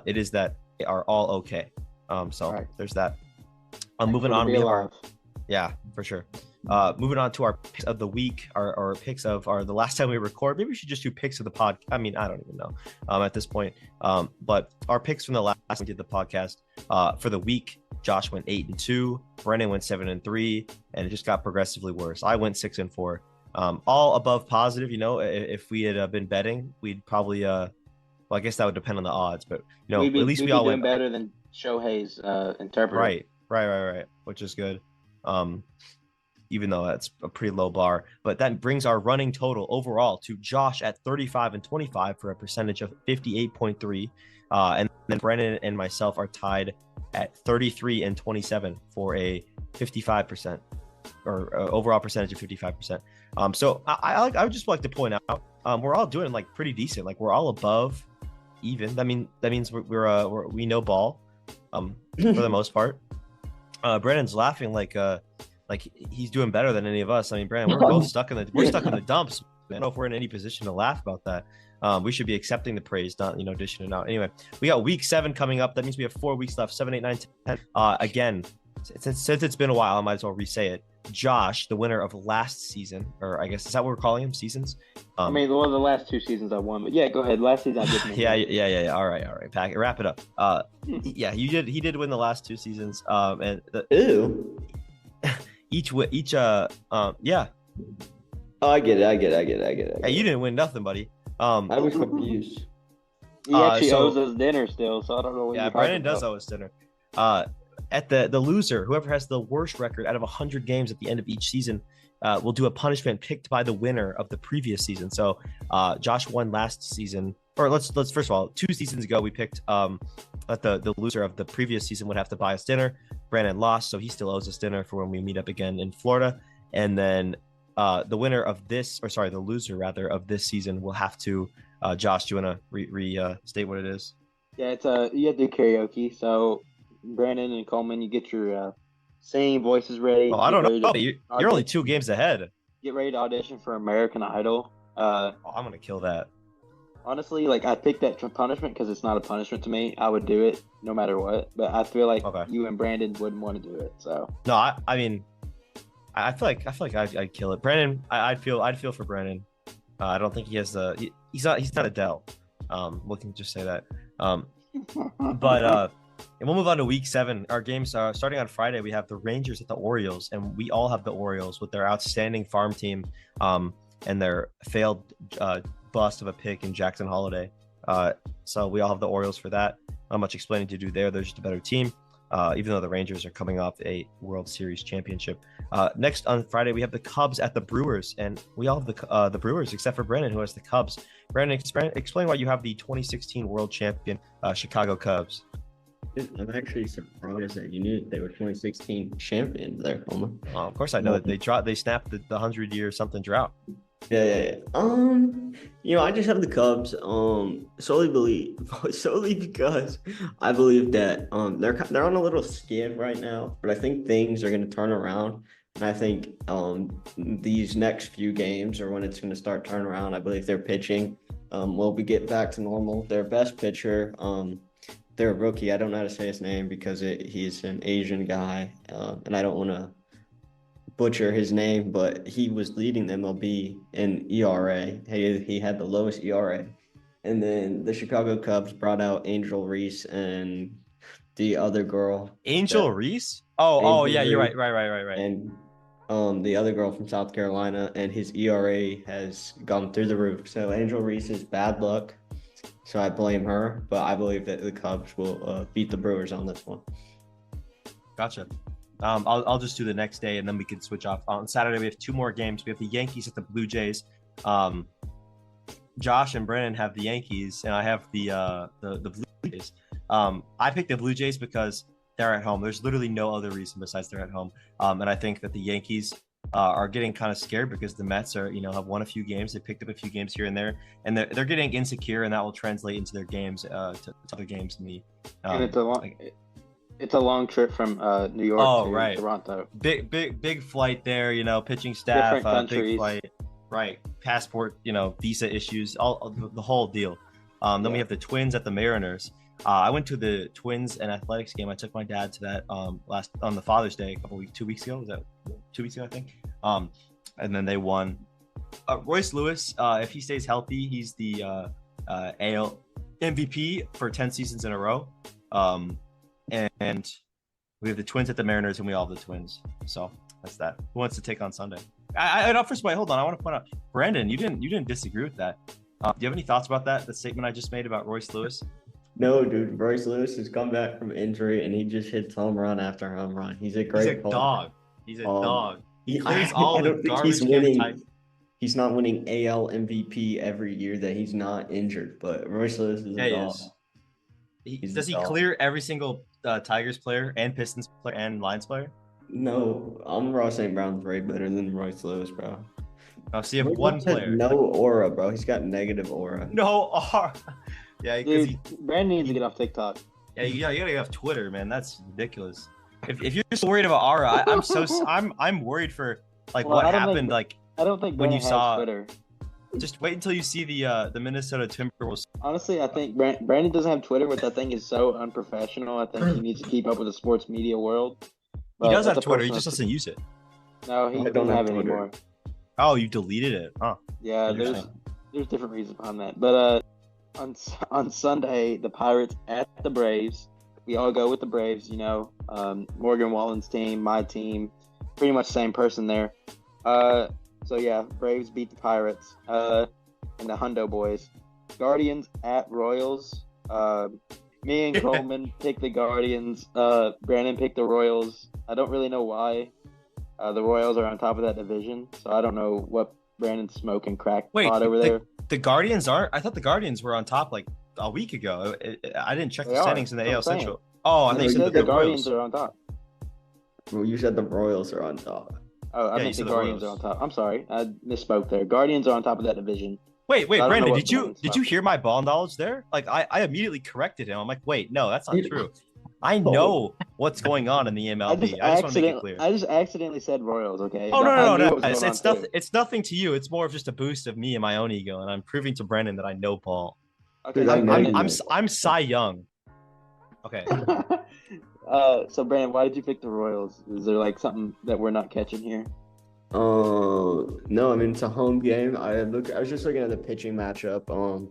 it is that they are all okay. So Right. there's that. Moving on, yeah, for sure. Moving on to our picks of the week, our picks of the last time we record. Maybe we should just do picks of the pod. I mean, I don't even know at this point. But our picks from the last time we did the podcast for the week, Josh went 8-2, Brennan went 7-3, and it just got progressively worse. I went 6-4, all above positive. You know, if we had been betting, we'd probably well, I guess that would depend on the odds, but you know, at least we all doing went better than Shohei's interpreter. Right, which is good. Even though that's a pretty low bar, but that brings our running total overall to Josh at 35-25 for a percentage of 58.3. And then Brennan and myself are tied at 33-27 for a 55% or overall percentage of 55%. So I would just like to point out, we're all doing like pretty decent. Like we're all above even. That means we know ball, for the most part. Brennan's laughing like like he's doing better than any of us. I mean, Brandon, we're both stuck in the dumps. I don't know if we're in any position to laugh about that. We should be accepting the praise, not dishing it out. Anyway, we got week 7 coming up. That means we have 4 weeks left. 7, 8, 9, 10. Again, since it's been a while, I might as well re-say it. Josh, the winner of last season, or I guess is that what we're calling him? Seasons? I mean, well, the last 2 seasons I won, but yeah, go ahead. Last season I did. Yeah. All right. Wrap it up. Yeah, he did win the last 2 seasons. Ew. Yeah. Oh, I get it. Hey, you didn't win nothing, buddy. I was confused. He actually owes us dinner still, so I don't know what you're Brandon talking does owe us dinner. At the loser, whoever has the worst record out of 100 games at the end of each season, will do a punishment picked by the winner of the previous season. So, Josh won last season, or let's first of all, 2 seasons ago we picked that the loser of the previous season would have to buy us dinner. Brandon lost, so he still owes us dinner for when we meet up again in Florida. And then the winner of the loser rather of this season will have to. Josh, do you want to state what it is? Yeah, it's you have to do karaoke. So Brandon and Coleman, you get your singing voices ready. Well, I don't know. You're only 2 games ahead. Get ready to audition for American Idol. I'm gonna kill that. Honestly, like I picked that punishment because it's not a punishment to me. I would do it no matter what. But I feel like you and Brandon wouldn't want to do it. So no, I mean, I feel like I'd kill it. Brandon, I'd feel for Brandon. I don't think he has he's not Adele. Looking to just say that. But and we'll move on to week 7. Our games are starting on Friday. We have the Rangers at the Orioles, and we all have the Orioles with their outstanding farm team, and their failed bust of a pick in Jackson Holiday. So we all have the Orioles for that. Not much explaining to do there. They're just a better team, even though the Rangers are coming off a World Series championship. Next on Friday, we have the Cubs at the Brewers, and we all have the Brewers except for Brandon, who has the Cubs. Brandon, explain why you have the 2016 World Champion Chicago Cubs. I'm actually surprised that you knew they were 2016 champions there, Homer. Of course, I know that they snapped the 100-year something drought. Yeah. I just have the Cubs solely because I believe that they're on a little skid right now, but I think things are going to turn around, and I think these next few games are when it's going to start turning around. I believe their pitching will be get back to normal. Their best pitcher, they're a rookie. I don't know how to say his name because he's an Asian guy, and I don't want to butcher his name, but he was leading the MLB in ERA. He had the lowest ERA. And then the Chicago Cubs brought out Angel Reese and the other girl. Angel Reese? Oh, yeah, Reese. you're right. Right. And the other girl from South Carolina, and his ERA has gone through the roof. So Angel Reese is bad luck. So I blame her, but I believe that the Cubs will beat the Brewers on this one. Gotcha. I'll just do the next day, and then we can switch off. On Saturday, we have 2 more games. We have the Yankees at the Blue Jays. Josh and Brandon have the Yankees, and I have the Blue Jays. I picked the Blue Jays because they're at home. There's literally no other reason besides they're at home. And I think that the Yankees are getting kind of scared because the Mets are, have won a few games. They picked up a few games here and there, and they're getting insecure, and that will translate into their games to other games in the. And it's a long trip from New York to Toronto. Big flight there, pitching staff, big flight, right? Passport, visa issues, all the whole deal. Then we have the Twins at the Mariners. I went to the Twins and Athletics game. I took my dad to that on the Father's Day 2 weeks ago. Was that 2 weeks ago, I think? And then they won. Royce Lewis, if he stays healthy, he's the AL MVP for 10 seasons in a row. And we have the Twins at the Mariners, and we all have the Twins. So that's that. Who wants to take on Sunday? First of all, hold on. I want to point out, Brandon, you didn't disagree with that. Do you have any thoughts about that? The statement I just made about Royce Lewis? No, dude. Royce Lewis has come back from injury, and he just hits home run after home run. He's a great dog. He's a dog. He clears I all the don't think garbage can type. He's not winning AL MVP every year that he's not injured, but Royce Lewis is a dog. Does he clear every single Tigers player and Pistons player and Lions player? No, Ross St. Brown's way better than Royce Lewis, bro. Oh, so you have one player. No aura, bro. He's got negative aura. No aura. Yeah, because Brandon needs to get off TikTok. Yeah, you gotta get off Twitter, man. That's ridiculous. If you're just worried about Ara, I'm worried for like Well, what I don't happened. think- Like I don't think when Brandon you saw- has Twitter. just wait until you see the Minnesota Timberwolves. Honestly, I think Brandon doesn't have Twitter, which I think is so unprofessional. I think he needs to keep up with the sports media world. He But does that's have a Twitter. He personal- just doesn't use it. No, he I doesn't don't have have it Twitter. anymore. Oh, you deleted it? Huh. Yeah, there's Interesting. different reasons behind that. But on Sunday, the Pirates at the Braves. We all go with the Braves. You know, Morgan Wallen's team, my team, pretty much same person there. So yeah, Braves beat the Pirates. And the Hundo Boys. Guardians at Royals. Me and Coleman picked the Guardians. Brandon picked the Royals. I don't really know why. The Royals are on top of that division, so I don't know what Brandon's smoking crack Wait, pot over there. the Guardians aren't? I thought the Guardians were on top like a week ago. I didn't check They the are. standings in the That's AL what I'm Central. Oh, I You think you said said the the Guardians Royals. are on top. Well, you said the Royals are on top. Oh, I Yeah, you think said the the Guardians are Royals. on top. I'm sorry, I misspoke there. Guardians are on top of that division. Wait, I don't know Brandon, what did you Brandon's hear my ball knowledge there? Like I immediately corrected him. I'm like, wait, no, that's not You- true. I know what's going on in the MLB. I just want to make it clear. I just accidentally said Royals. Okay. Oh I no, knew what was it's going on, nothing. too. It's nothing to you. It's more of just a boost of me and my own ego, and I'm proving to Brandon that I know ball. Okay, Dude, I so know Brandon- you. I'm Cy Young. Okay. So Brandon, why did you pick the Royals? Is there like something that we're not catching here? No, I mean it's a home game. I was just looking at the pitching matchup.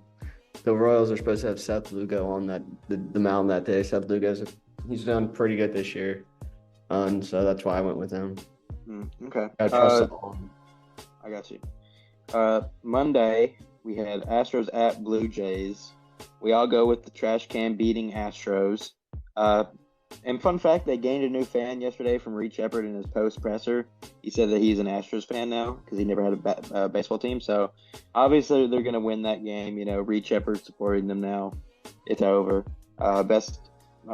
The Royals are supposed to have Seth Lugo on the mound that day. Seth Lugo's he's done pretty good this year, and so that's why I went with him. Okay. I trust the home. I got you. Monday we had Astros at Blue Jays. We all go with the trash can beating Astros. And fun fact, they gained a new fan yesterday from Reed Shepard in his post presser. He said that he's an Astros fan now because he never had a baseball team. So obviously they're going to win that game. You know, Reed Shepard supporting them now. It's over. Best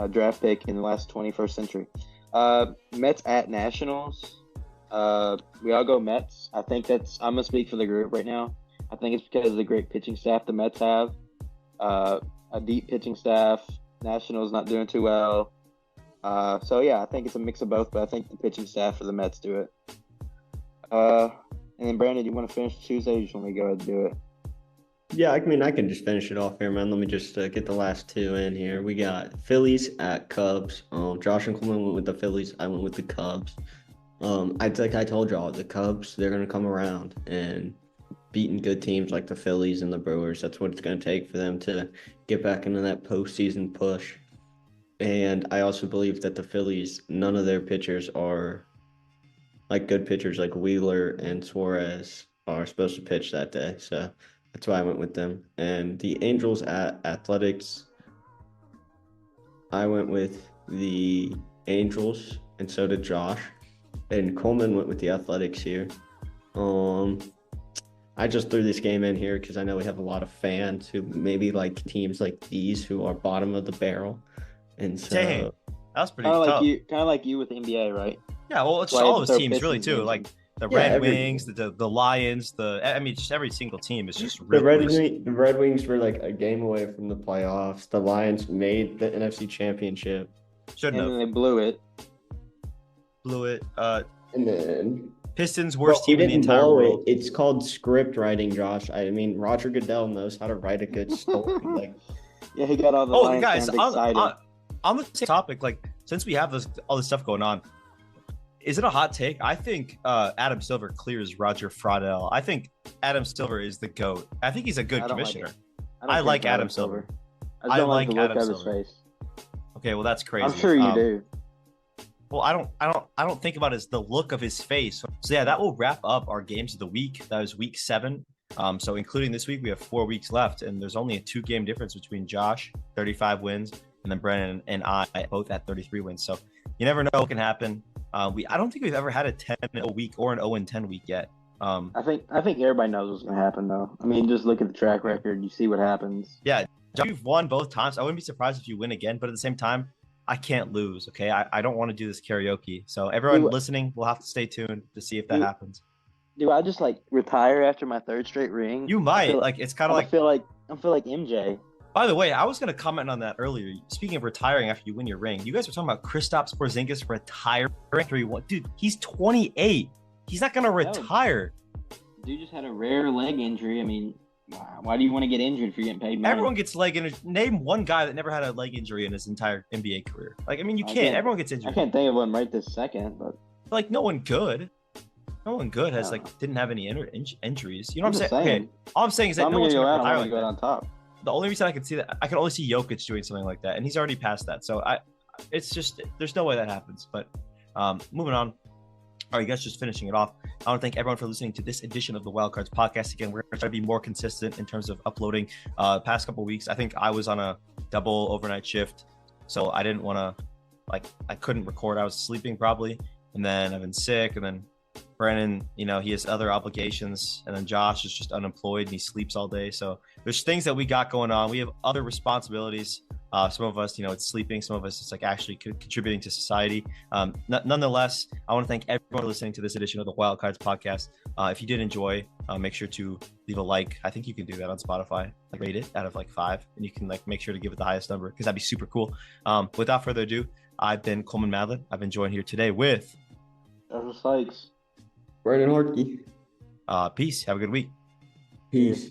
draft pick in the last 21st century. Mets at Nationals. We all go Mets. I think I'm going to speak for the group right now. I think it's because of the great pitching staff the Mets have. A deep pitching staff. Nationals not doing too well. So yeah, I think it's a mix of both, but I think the pitching staff for the Mets do it. And then Brandon, you want to finish Tuesday? Or you just want me to go ahead and do it? Yeah, I mean I can just finish it off here, man. Let me just get the last two in here. We got Phillies at Cubs. Josh and Coleman went with the Phillies. I went with the Cubs. I told y'all, the Cubs, they're gonna come around and beating good teams like the Phillies and the Brewers. That's what it's gonna take for them to get back into that postseason push. And I also believe that the Phillies, none of their pitchers are like good pitchers like Wheeler and Suarez are supposed to pitch that day. So that's why I went with them. And the Angels at Athletics, I went with the Angels, and so did Josh. And Coleman went with the Athletics here. I just threw this game in here because I know we have a lot of fans who maybe like teams like these who are bottom of the barrel. And so Dang, that was pretty Kind tough. of like you with the NBA, right? Yeah, well, it's Why all those throw teams really Pistons too. games Like in. the Yeah, Red every- Wings, the Lions, just every single team is just the really. Red Wings were like a game away from the playoffs. The Lions made the NFC Championship. Shouldn't And have then they blew it. blew it. And then Pistons worst we team in the didn't entire blow world. It's called script writing, Josh. I mean, Roger Goodell knows how to write a good story. Like, Yeah, he got all the Oh, Lions guys, fans excited. on the same topic, like since we have all this stuff going on, is it a hot take? I think Adam Silver clears Roger Fraudel. I think Adam Silver is the GOAT. I think he's a good I don't like commissioner. don't I think like so, Adam Silver. I just don't like the look Adam of his Silver. face. Okay, well that's crazy. I'm sure you do. Well, I don't think about the look of his face. So yeah, that will wrap up our games of the week. That was week 7. So including this week, we have 4 weeks left, and there's only a 2-game difference between Josh, 35 wins, and then Brennan and I both at 33 wins. So you never know what can happen. I don't think we've ever had a 10-0 week or an 0-10 week yet. I think everybody knows what's gonna happen though. I mean, just look at the track record. You see what happens. Yeah, you've won both times. I wouldn't be surprised if you win again, but at the same time, I can't lose. Okay, I don't want to do this karaoke. So everyone listening will have to stay tuned to see if that happens. Do I just like retire after my 3rd straight ring? You might. Like it's kind of I like feel like MJ. By the way, I was going to comment on that earlier. Speaking of retiring after you win your ring, you guys were talking about Kristaps Porzingis retiring after he won. Dude, he's 28. He's not going to retire. Dude just had a rare leg injury. I mean, why do you want to get injured if you're getting paid money? Everyone gets leg injury. Name one guy that never had a leg injury in his entire NBA career. Like, I mean, you can't. Everyone gets injured. I can't think of one right this second, but like no one good. No one good has didn't have any injuries. You know what I'm saying? Okay. All I'm saying is that no one's going to retire like that. On top. The only reason I can see that, I can only see Jokic doing something like that, and he's already past that. So it's just there's no way that happens. But moving on. All right, guys, just finishing it off. I want to thank everyone for listening to this edition of the Wildcards Podcast. Again, we're going to try to be more consistent in terms of uploading. Past couple of weeks, I think I was on a double overnight shift, so I didn't want to, I couldn't record. I was sleeping probably, and then I've been sick, and then Brandon, he has other obligations, and then Josh is just unemployed and he sleeps all day. So there's things that we got going on. We have other responsibilities. Some of us, it's sleeping. Some of us, it's like actually contributing to society. Nonetheless, I want to thank everyone for listening to this edition of the Wildcards Podcast. If you did enjoy, make sure to leave a like. I think you can do that on Spotify. Rate it out of 5, and you can make sure to give it the highest number because that'd be super cool. Without further ado, I've been Coleman Madlin. I've been joined here today with Ezra Sykes, Brandon Hartke. Peace. Have a good week. Peace.